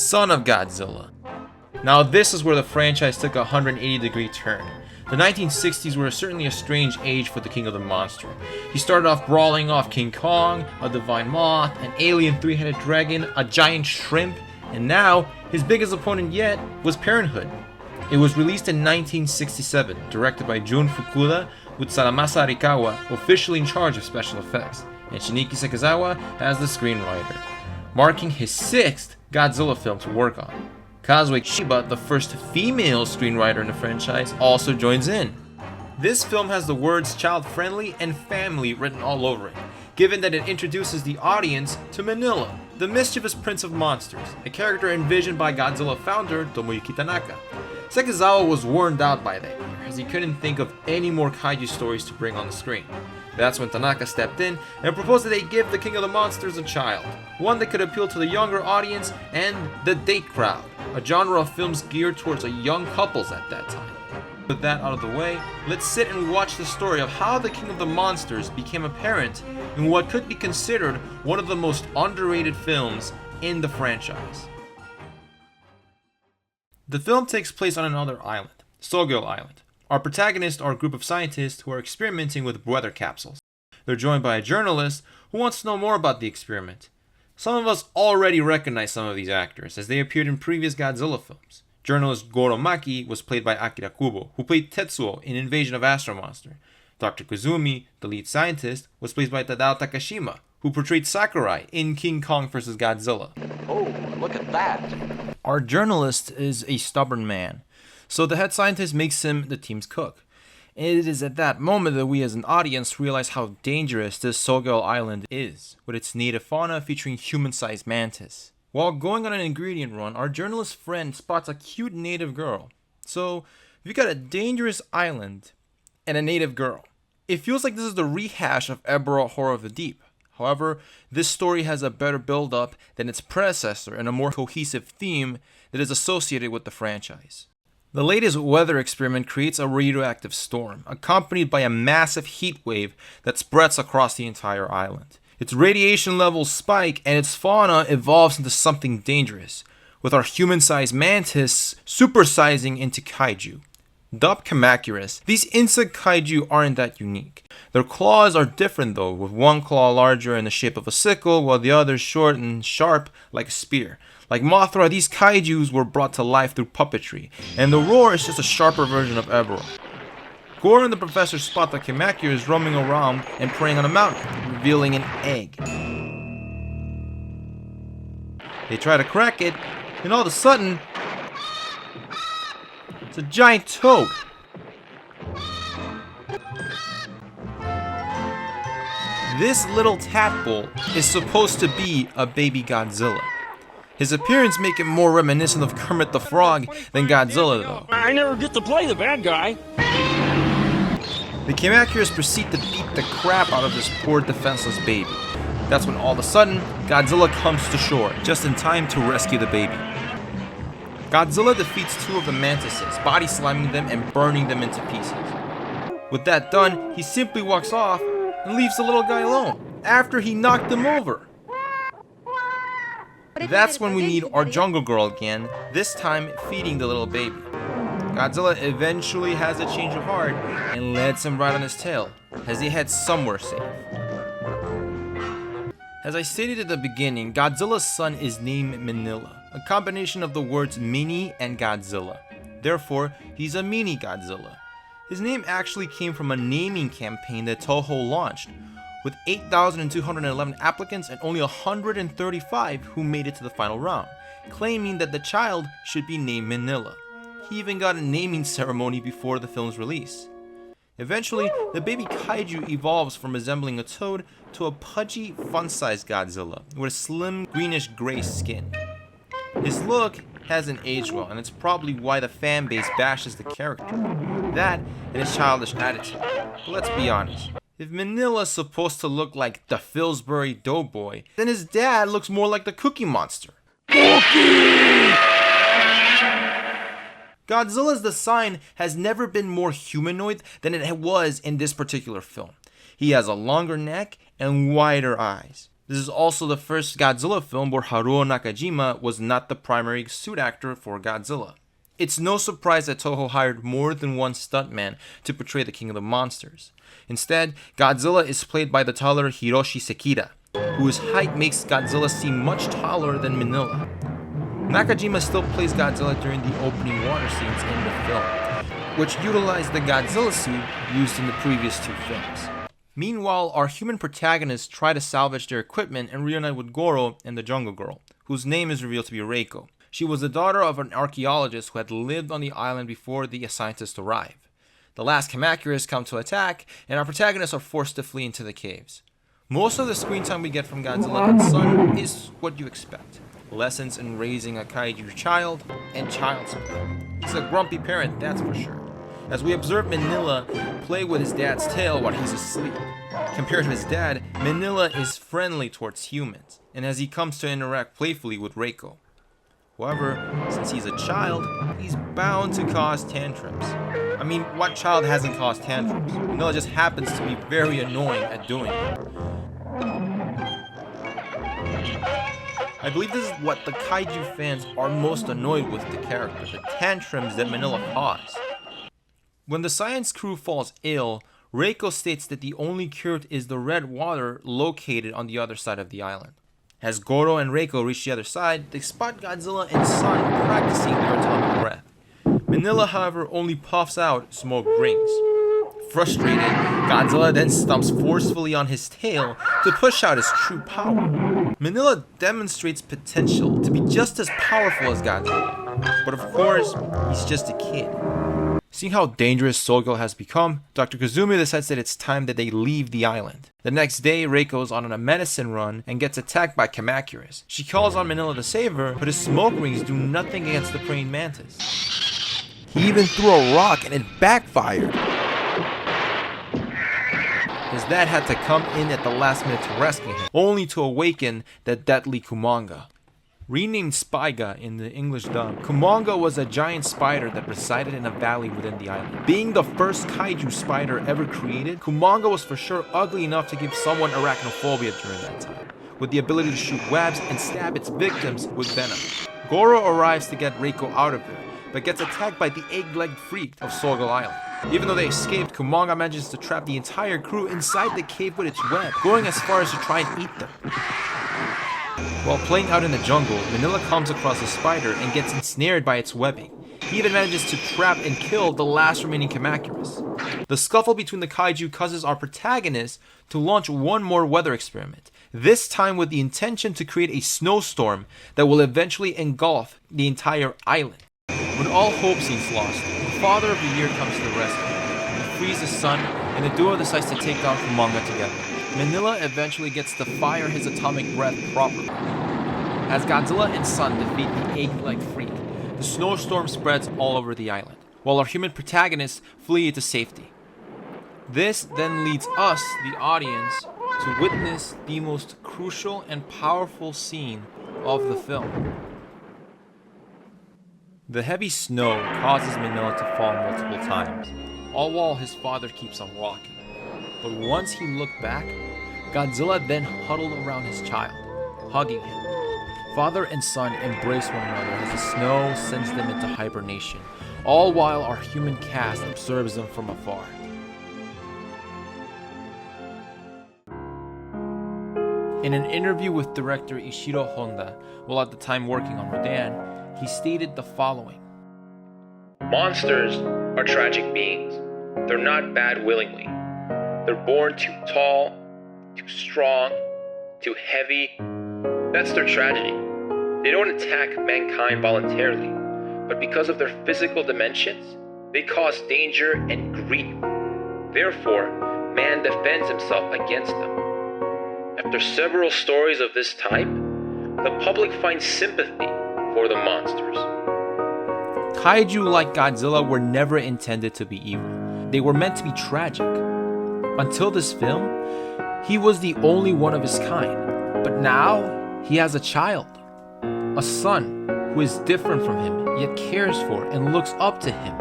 son of Godzilla. Now this is where the franchise took a 180-degree turn. The 1960s were certainly a strange age for the King of the Monster. He started off brawling off King Kong, a divine moth, an alien three-headed dragon, a giant shrimp, and now his biggest opponent yet was Parenthood. It was released in 1967, directed by Jun Fukuda, with Saramasa Arikawa officially in charge of special effects, and Shinichi Sekizawa as the screenwriter, marking his 6th Godzilla film to work on. Kazuo Shiba, the first female screenwriter in the franchise, also joins in. This film has the words child-friendly and family written all over it, given that it introduces the audience to Manila, the mischievous prince of monsters, a character envisioned by Godzilla founder Tomoyuki Tanaka. Sekizawa was worn out by that year, as he couldn't think of any more kaiju stories to bring on the screen. That's when Tanaka stepped in and proposed that they give the King of the Monsters a child, one that could appeal to the younger audience and the date crowd, a genre of films geared towards young couples at that time. With that out of the way, let's sit and watch the story of how the King of the Monsters became apparent in what could be considered one of the most underrated films in the franchise. The film takes place on another island, Soal Island. Our protagonists are a group of scientists who are experimenting with weather capsules. They're joined by a journalist who wants to know more about the experiment. Some of us already recognize some of these actors, as they appeared in previous Godzilla films. Journalist Goro Maki was played by Akira Kubo, who played Tetsuo in Invasion of Astro Monster. Dr. Kuzumi, the lead scientist, was played by Tadao Takashima, who portrayed Sakurai in King Kong vs. Godzilla. Oh, look at that! Our journalist is a stubborn man, so the head scientist makes him the team's cook. It is at that moment that we as an audience realize how dangerous this Soal Island is, with its native fauna featuring human-sized mantis. While going on an ingredient run, our journalist friend spots a cute native girl. So, we got a dangerous island and a native girl. It feels like this is the rehash of Ebora Horror of the Deep. However, this story has a better build-up than its predecessor and a more cohesive theme that is associated with the franchise. The latest weather experiment creates a radioactive storm, accompanied by a massive heat wave that spreads across the entire island. Its radiation levels spike and its fauna evolves into something dangerous, with our human-sized mantis supersizing into kaiju. Dubbed Kamacuras, these insect kaiju aren't that unique. Their claws are different though, with one claw larger in the shape of a sickle, while the other short and sharp like a spear. Like Mothra, these kaijus were brought to life through puppetry, and the roar is just a sharper version of Ebora. Gore and the professor spot the Kamacuras roaming around and preying on a mountain, revealing an egg. They try to crack it, and all of a sudden, it's a giant toad. This little tadpole is supposed to be a baby Godzilla. His appearance makes it more reminiscent of Kermit the Frog than Godzilla though. I never get to play the bad guy. The Kamacuras proceed to beat the crap out of this poor defenseless baby. That's when all of a sudden, Godzilla comes to shore, just in time to rescue the baby. Godzilla defeats 2 of the mantises, body slamming them and burning them into pieces. With that done, he simply walks off and leaves the little guy alone, after he knocked him over. That's when we need our jungle girl again, this time feeding the little baby. Godzilla eventually has a change of heart and lets him ride on his tail, as he heads somewhere safe. As I stated at the beginning, Godzilla's son is named Manila, a combination of the words mini and Godzilla. Therefore, he's a mini Godzilla. His name actually came from a naming campaign that Toho launched, with 8,211 applicants and only 135 who made it to the final round, claiming that the child should be named Manila. He even got a naming ceremony before the film's release. Eventually, the baby kaiju evolves from resembling a toad to a pudgy, fun-sized Godzilla with a slim, greenish-gray skin. His look hasn't aged well, and it's probably why the fan base bashes the character. That and his childish attitude. But let's be honest. If Manila's supposed to look like the Pillsbury Doughboy, then his dad looks more like the Cookie Monster. Godzilla's design has never been more humanoid than it was in this particular film. He has a longer neck and wider eyes. This is also the first Godzilla film where Haruo Nakajima was not the primary suit actor for Godzilla. It's no surprise that Toho hired more than one stuntman to portray the King of the Monsters. Instead, Godzilla is played by the taller Hiroshi Sekida, whose height makes Godzilla seem much taller than Manila. Nakajima still plays Godzilla during the opening water scenes in the film, which utilized the Godzilla suit used in the previous two films. Meanwhile, our human protagonists try to salvage their equipment and reunite with Goro and the Jungle Girl, whose name is revealed to be Reiko. She was the daughter of an archaeologist who had lived on the island before the scientists arrived. The last Kamacuras come to attack, and our protagonists are forced to flee into the caves. Most of the screen time we get from Godzilla and Son is what you expect. Lessons in raising a kaiju child and child support. He's a grumpy parent, that's for sure. As we observe Manila play with his dad's tail while he's asleep. Compared to his dad, Manila is friendly towards humans, and as he comes to interact playfully with Reiko. However, since he's a child, he's bound to cause tantrums. I mean, what child hasn't caused tantrums? Manila just happens to be very annoying at doing it. I believe this is what the kaiju fans are most annoyed with the character, the tantrums that Manila caused. When the science crew falls ill, Reiko states that the only cure is the red water located on the other side of the island. As Goro and Reiko reach the other side, they spot Godzilla and Son practicing their atomic breath. Manila, however, only puffs out smoke rings. Frustrated, Godzilla then stomps forcefully on his tail to push out his true power. Manila demonstrates potential to be just as powerful as Godzilla, but of course, he's just a kid. Seeing how dangerous Soal has become, Dr. Kazumi decides that it's time that they leave the island. The next day, Reiko's on a medicine run and gets attacked by Kamacuras. She calls on Manila to save her, but his smoke rings do nothing against the praying mantis. He even threw a rock and it backfired. His dad had to come in at the last minute to rescue him, only to awaken the deadly Kumonga. Renamed Spyga in the English dub, Kumonga was a giant spider that resided in a valley within the island. Being the first kaiju spider ever created, Kumonga was for sure ugly enough to give someone arachnophobia during that time, with the ability to shoot webs and stab its victims with venom. Goro arrives to get Reiko out of there, but gets attacked by the egg-legged freak of Soal Island. Even though they escaped, Kumonga manages to trap the entire crew inside the cave with its web, going as far as to try and eat them. While playing out in the jungle, Manila comes across a spider and gets ensnared by its webbing. He even manages to trap and kill the last remaining Kamacuras. The scuffle between the kaiju causes our protagonist to launch one more weather experiment, this time with the intention to create a snowstorm that will eventually engulf the entire island. When all hope seems lost, the Father of the Year comes to the rescue. He frees his son, and the duo decides to take down Kumonga together. Manila eventually gets to fire his atomic breath properly. As Godzilla and Son defeat the egg-like freak, the snowstorm spreads all over the island, while our human protagonists flee to safety. This then leads us, the audience, to witness the most crucial and powerful scene of the film. The heavy snow causes Manila to fall multiple times, all while his father keeps on walking. But once he looked back, Godzilla then huddled around his child, hugging him. Father and son embrace one another as the snow sends them into hibernation, all while our human cast observes them from afar. In an interview with director Ishiro Honda, while at the time working on Rodan, he stated the following. Monsters are tragic beings. They're not bad willingly. They're born too tall, too strong, too heavy. That's their tragedy. They don't attack mankind voluntarily, but because of their physical dimensions, they cause danger and grief. Therefore, man defends himself against them. After several stories of this type, the public finds sympathy for the monsters. Kaiju like Godzilla were never intended to be evil. They were meant to be tragic. Until this film, he was the only one of his kind. But now, he has a child. A son who is different from him, yet cares for and looks up to him.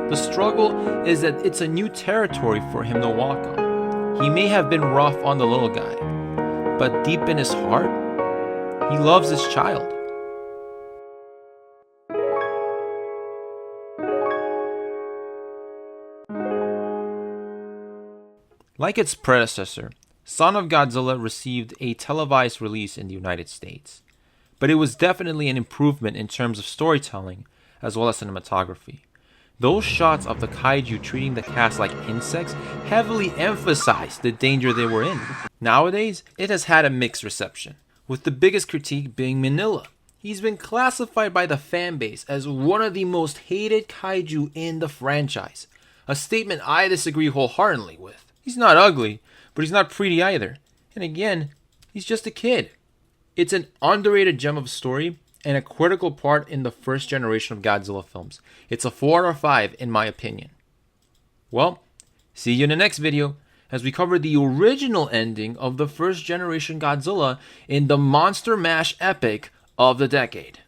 The struggle is that it's a new territory for him to walk on. He may have been rough on the little guy, but deep in his heart, he loves his child. Like its predecessor, Son of Godzilla received a televised release in the United States, but it was definitely an improvement in terms of storytelling as well as cinematography. Those shots of the kaiju treating the cast like insects heavily emphasized the danger they were in. Nowadays, it has had a mixed reception, with the biggest critique being Manila. He's been classified by the fanbase as one of the most hated kaiju in the franchise, a statement I disagree wholeheartedly with. He's not ugly, but he's not pretty either. And again, he's just a kid. It's an underrated gem of a story and a critical part in the first generation of Godzilla films. It's a 4 out of 5 in my opinion. Well, see you in the next video as we cover the original ending of the first generation Godzilla in the Monster Mash epic of the decade.